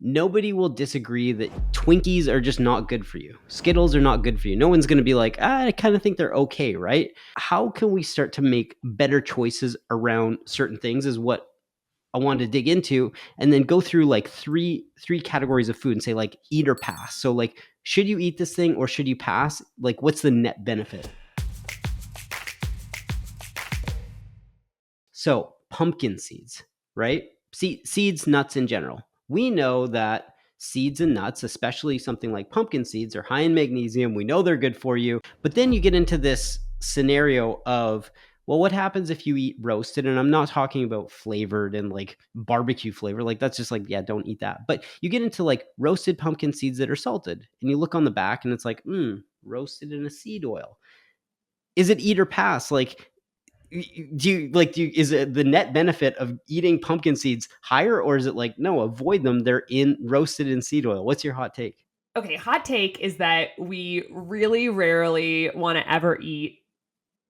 nobody will disagree that Twinkies are just not good for you. Skittles are not good for you. No one's going to be like, I kind of think they're okay, right? How can we start to make better choices around certain things is what I wanted to dig into, and then go through like three categories of food and say like eat or pass. So like, should you eat this thing or should you pass? Like, what's the net benefit? So pumpkin seeds, right? Seeds, nuts in general. We know that seeds and nuts, especially something like pumpkin seeds, are high in magnesium. We know they're good for you. But then you get into this scenario of, well, what happens if you eat roasted? And I'm not talking about flavored and like barbecue flavor. Like that's just like, yeah, don't eat that. But you get into like roasted pumpkin seeds that are salted. And you look on the back and it's like, roasted in a seed oil. Is it eat or pass? Like, is it the net benefit of eating pumpkin seeds higher, or is it like, no, avoid them, they're roasted in seed oil? What's your hot take? Okay, hot take is that we really rarely want to ever eat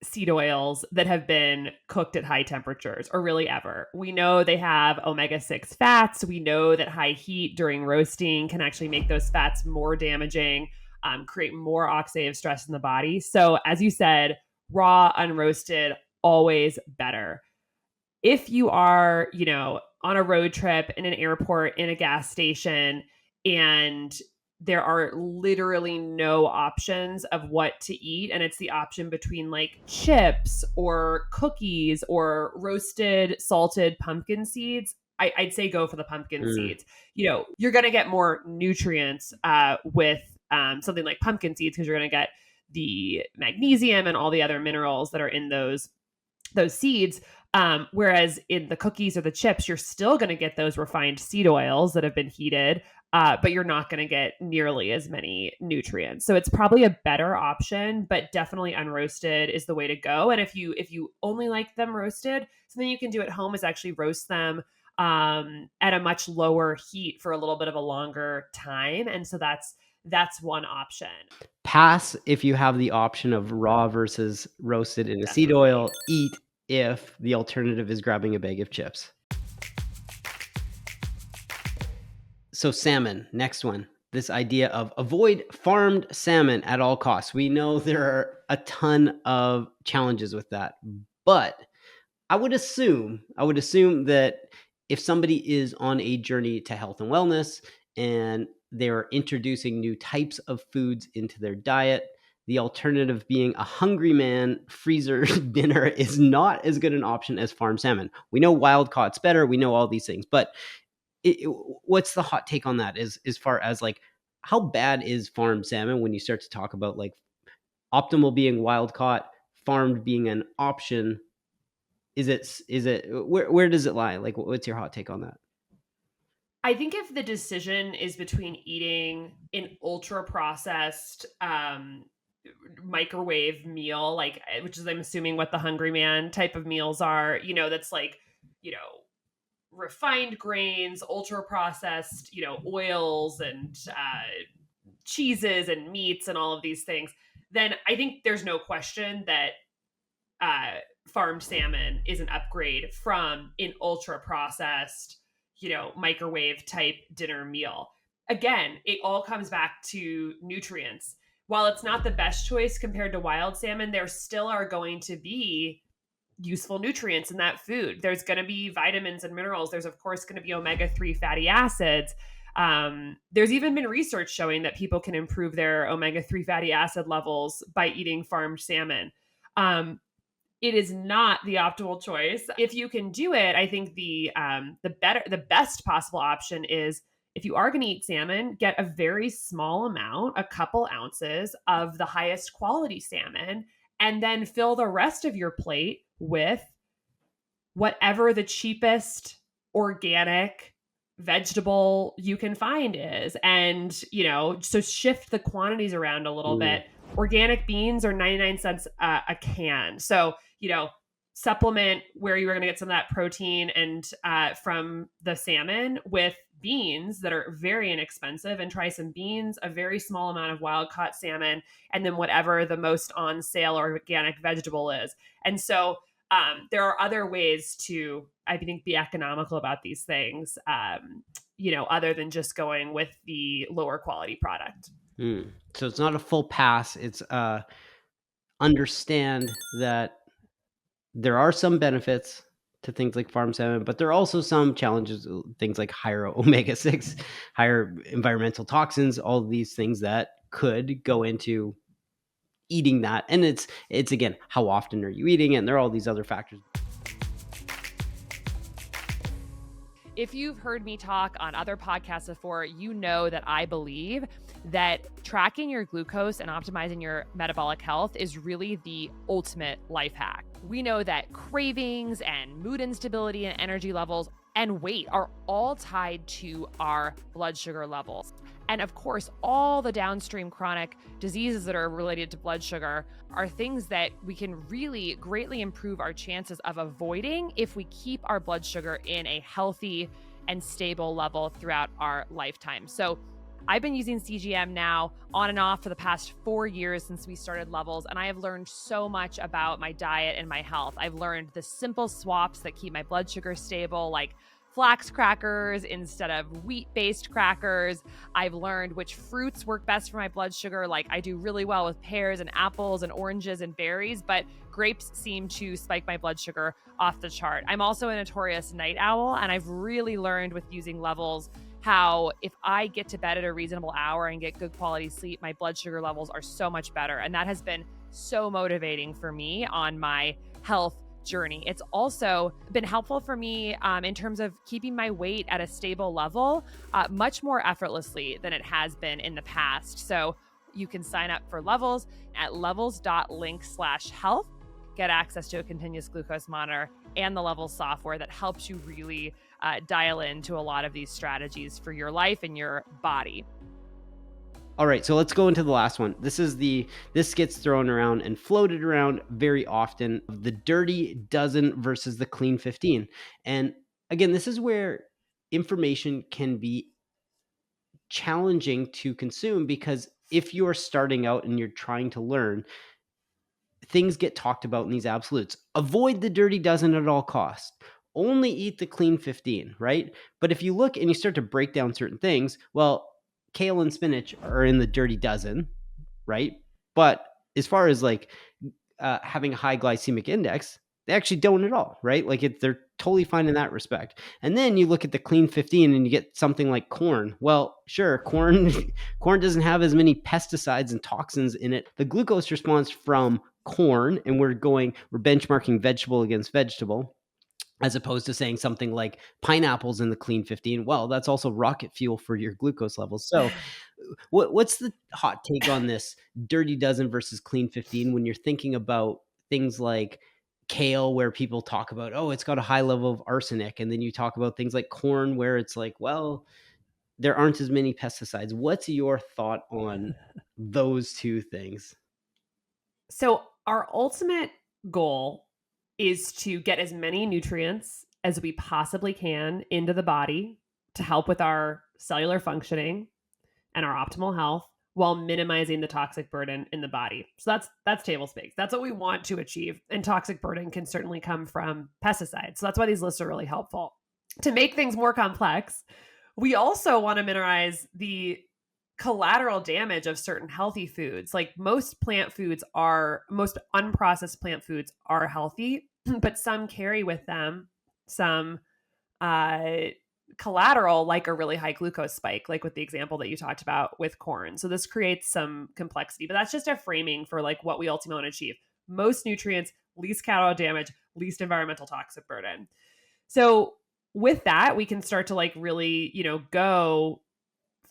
seed oils that have been cooked at high temperatures, or really ever. We know they have omega-6 fats. We know that high heat during roasting can actually make those fats more damaging, create more oxidative stress in the body. So as you said, raw, unroasted, always better. If you are, on a road trip, in an airport, in a gas station, and there are literally no options of what to eat, and it's the option between like chips or cookies or roasted salted pumpkin seeds, I'd say go for the pumpkin seeds. You're going to get more nutrients with something like pumpkin seeds, because you're going to get the magnesium and all the other minerals that are in those seeds. Whereas in the cookies or the chips, you're still going to get those refined seed oils that have been heated, but you're not going to get nearly as many nutrients. So it's probably a better option, but definitely unroasted is the way to go. And if you only like them roasted, something you can do at home is actually roast them at a much lower heat for a little bit of a longer time. And so that's one option. Pass if you have the option of raw versus roasted in a seed Definitely. oil. Eat if the alternative is grabbing a bag of chips. So salmon, next one. This idea of avoid farmed salmon at all costs. We know there are a ton of challenges with that, but I would assume that if somebody is on a journey to health and wellness and they're introducing new types of foods into their diet, the alternative being a hungry man freezer dinner is not as good an option as farmed salmon. We know wild caught's better. We know all these things, but what's the hot take on that as far as like, how bad is farmed salmon when you start to talk about like optimal being wild caught, farmed being an option? Is it where does it lie? Like, what's your hot take on that? I think if the decision is between eating an ultra processed microwave meal, like, which is, I'm assuming, what the Hungry Man type of meals are, that's like, refined grains, ultra processed, oils and cheeses and meats and all of these things, then I think there's no question that farmed salmon is an upgrade from an ultra processed, microwave type dinner meal. Again, it all comes back to nutrients. While it's not the best choice compared to wild salmon, there still are going to be useful nutrients in that food. There's going to be vitamins and minerals. There's, of course, going to be omega-3 fatty acids. There's even been research showing that people can improve their omega-3 fatty acid levels by eating farmed salmon. It is not the optimal choice. If you can do it, I think the best possible option is, if you are going to eat salmon, get a very small amount, a couple ounces of the highest quality salmon, and then fill the rest of your plate with whatever the cheapest organic vegetable you can find is. And, so shift the quantities around a little bit. Organic beans are 99 cents a can. So, supplement where you are going to get some of that protein and from the salmon with beans that are very inexpensive, and try some beans, a very small amount of wild caught salmon, and then whatever the most on sale organic vegetable is. And so there are other ways to, I think, be economical about these things. other than just going with the lower quality product. So it's not a full pass. It's understand that there are some benefits to things like farm salmon, but there are also some challenges, things like higher omega-6, higher environmental toxins, all of these things that could go into eating that. And it's again, how often are you eating it? And there are all these other factors. If you've heard me talk on other podcasts before, you know that I believe that tracking your glucose and optimizing your metabolic health is really the ultimate life hack. We know that cravings and mood instability and energy levels and weight are all tied to our blood sugar levels. And of course, all the downstream chronic diseases that are related to blood sugar are things that we can really greatly improve our chances of avoiding if we keep our blood sugar in a healthy and stable level throughout our lifetime. So I've been using CGM now on and off for the past 4 years since we started Levels, and I have learned so much about my diet and my health. I've learned the simple swaps that keep my blood sugar stable, like flax crackers instead of wheat-based crackers. I've learned which fruits work best for my blood sugar. Like I do really well with pears and apples and oranges and berries, but grapes seem to spike my blood sugar off the chart. I'm also a notorious night owl, and I've really learned with using Levels how if I get to bed at a reasonable hour and get good quality sleep, my blood sugar levels are so much better. And that has been so motivating for me on my health journey. It's also been helpful for me in terms of keeping my weight at a stable level much more effortlessly than it has been in the past. So you can sign up for Levels at levels.link/health, get access to a continuous glucose monitor and the Levels software that helps you really dial into a lot of these strategies for your life and your body. All right, so let's go into the last one. This gets thrown around and floated around very often, the dirty dozen versus the clean 15. And again, this is where information can be challenging to consume, because if you're starting out and you're trying to learn, things get talked about in these absolutes. Avoid the dirty dozen at all costs. Only eat the clean 15, right? But if you look and you start to break down certain things, well, kale and spinach are in the dirty dozen, right? But as far as like having a high glycemic index, they actually don't at all, right? Like they're totally fine in that respect. And then you look at the clean 15 and you get something like corn. Well, sure, corn doesn't have as many pesticides and toxins in it. The glucose response from corn, and we're benchmarking vegetable against vegetable, as opposed to saying something like pineapples in the clean 15. Well, that's also rocket fuel for your glucose levels. So what's the hot take on this dirty dozen versus clean 15 when you're thinking about things like kale, where people talk about, oh, it's got a high level of arsenic, and then you talk about things like corn where it's like, well, there aren't as many pesticides. What's your thought on those two things? So our ultimate goal is to get as many nutrients as we possibly can into the body to help with our cellular functioning and our optimal health while minimizing the toxic burden in the body. So that's table stakes. That's what we want to achieve. And toxic burden can certainly come from pesticides. So that's why these lists are really helpful. To make things more complex, we also want to minimize the collateral damage of certain healthy foods. Like most unprocessed plant foods are healthy, but some carry with them some collateral, like a really high glucose spike, like with the example that you talked about with corn. So this creates some complexity, but that's just a framing for like what we ultimately want to achieve. Most nutrients, least collateral damage, least environmental toxic burden. So with that, we can start to like really, go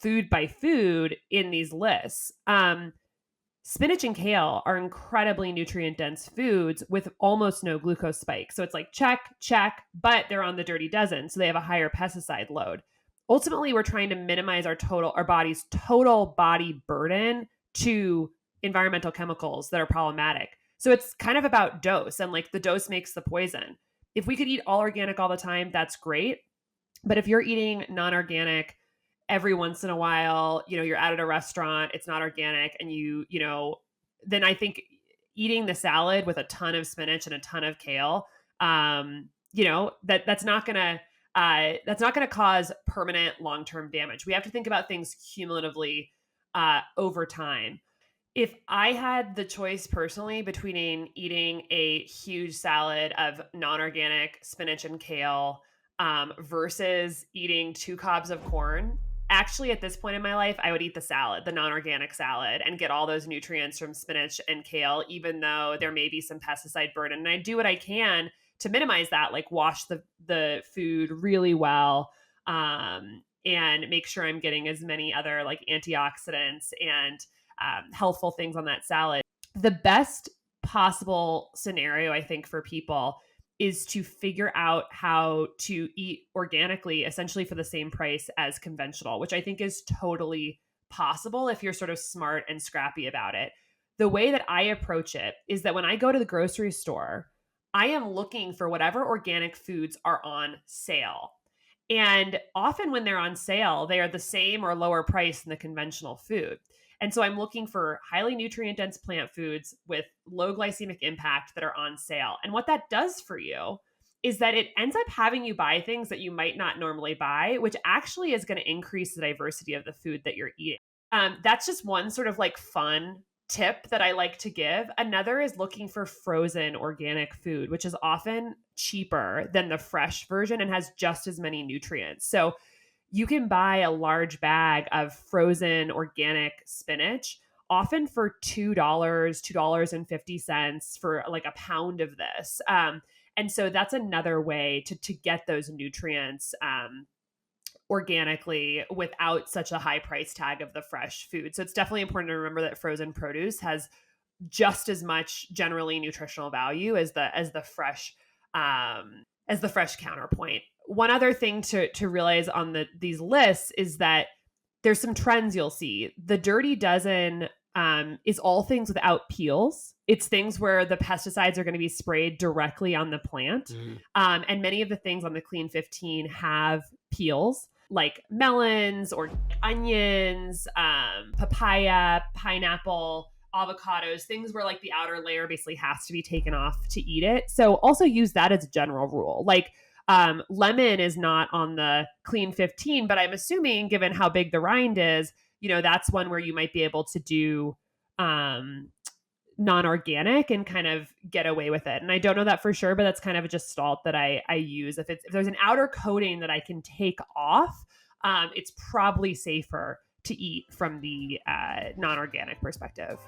food by food in these lists. Spinach and kale are incredibly nutrient dense foods with almost no glucose spike. So it's like check, but they're on the dirty dozen. So they have a higher pesticide load. Ultimately, we're trying to minimize our body's total body burden to environmental chemicals that are problematic. So it's kind of about dose, and like the dose makes the poison. If we could eat all organic all the time, that's great. But if you're eating non-organic every once in a while, you're out at a restaurant, it's not organic, and then I think eating the salad with a ton of spinach and a ton of kale, that's not going to that's not going to cause permanent long-term damage. We have to think about things cumulatively over time. If I had the choice personally between eating a huge salad of non-organic spinach and kale versus eating 2 cobs of corn, actually at this point in my life, I would eat the salad, the non-organic salad, and get all those nutrients from spinach and kale, even though there may be some pesticide burden. And I do what I can to minimize that, like wash the food really well, and make sure I'm getting as many other like antioxidants and healthful things on that salad. The best possible scenario, I think, for people is to figure out how to eat organically, essentially for the same price as conventional, which I think is totally possible if you're sort of smart and scrappy about it. The way that I approach it is that when I go to the grocery store, I am looking for whatever organic foods are on sale. And often when they're on sale, they are the same or lower price than the conventional food. And so I'm looking for highly nutrient dense plant foods with low glycemic impact that are on sale. And what that does for you is that it ends up having you buy things that you might not normally buy, which actually is going to increase the diversity of the food that you're eating. That's just one sort of like fun tip that I like to give. Another is looking for frozen organic food, which is often cheaper than the fresh version and has just as many nutrients. So you can buy a large bag of frozen organic spinach, often for $2, $2.50 for like a pound of this. And so that's another way to get those nutrients organically without such a high price tag of the fresh food. So it's definitely important to remember that frozen produce has just as much generally nutritional value as the fresh counterpoint. One other thing to realize on these lists is that there's some trends you'll see. The Dirty Dozen is all things without peels. It's things where the pesticides are going to be sprayed directly on the plant. And many of the things on the Clean 15 have peels, like melons or onions, papaya, pineapple, avocados, things where like the outer layer basically has to be taken off to eat it. So also use that as a general rule. Like lemon is not on the Clean 15, but I'm assuming given how big the rind is, that's one where you might be able to do non-organic and kind of get away with it. And I don't know that for sure, but that's kind of just salt that I use. If there's an outer coating that I can take off, it's probably safer to eat from the non-organic perspective.